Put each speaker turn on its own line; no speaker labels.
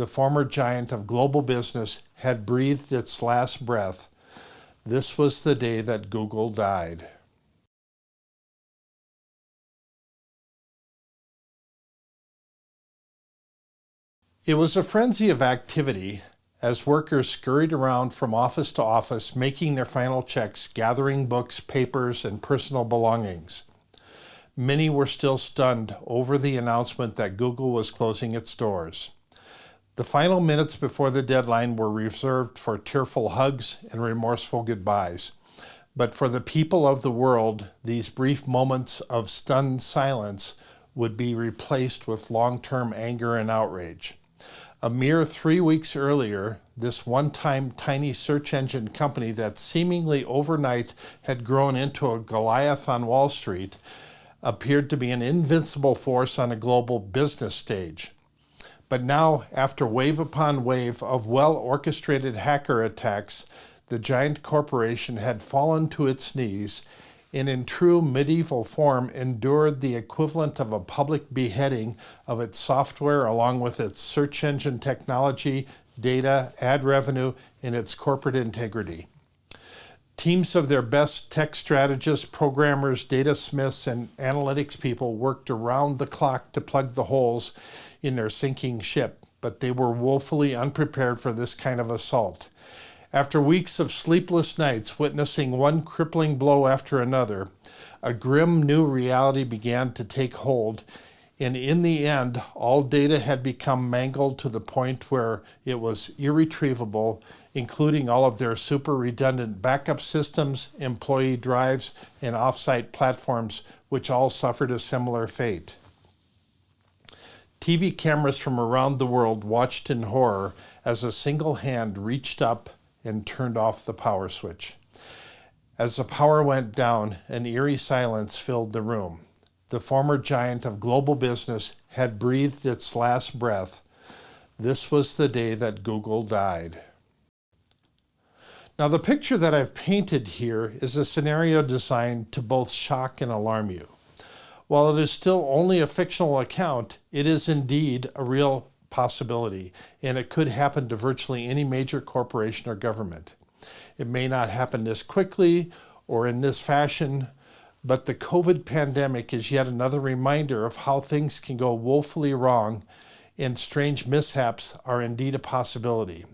the former giant of global business, had breathed its last breath. This was the day that Google died. It was a frenzy of activity as workers scurried around from office to office, making their final checks, gathering books, papers, and personal belongings. Many were still stunned over the announcement that Google was closing its doors. The final minutes before the deadline were reserved for tearful hugs and remorseful goodbyes. But for the people of the world, these brief moments of stunned silence would be replaced with long-term anger and outrage. A mere 3 weeks earlier, this one-time tiny search engine company that seemingly overnight had grown into a Goliath on Wall Street appeared to be an invincible force on a global business stage. But now, after wave upon wave of well-orchestrated hacker attacks, the giant corporation had fallen to its knees and in true medieval form endured the equivalent of a public beheading of its software along with its search engine technology, data, ad revenue, and its corporate integrity. Teams of their best tech strategists, programmers, data smiths, and analytics people worked around the clock to plug the holes in their sinking ship, but they were woefully unprepared for this kind of assault. After weeks of sleepless nights witnessing one crippling blow after another, a grim new reality began to take hold, and in the end, all data had become mangled to the point where it was irretrievable, including all of their super redundant backup systems, employee drives, and off-site platforms, which all suffered a similar fate. TV cameras from around the world watched in horror as a single hand reached up and turned off the power switch. As the power went down, an eerie silence filled the room. The former giant of global business had breathed its last breath. This was the day that Google died. Now, the picture that I've painted here is a scenario designed to both shock and alarm you. While it is still only a fictional account, it is indeed a real possibility, and it could happen to virtually any major corporation or government. It may not happen this quickly or in this fashion, but the COVID pandemic is yet another reminder of how things can go woefully wrong, and strange mishaps are indeed a possibility.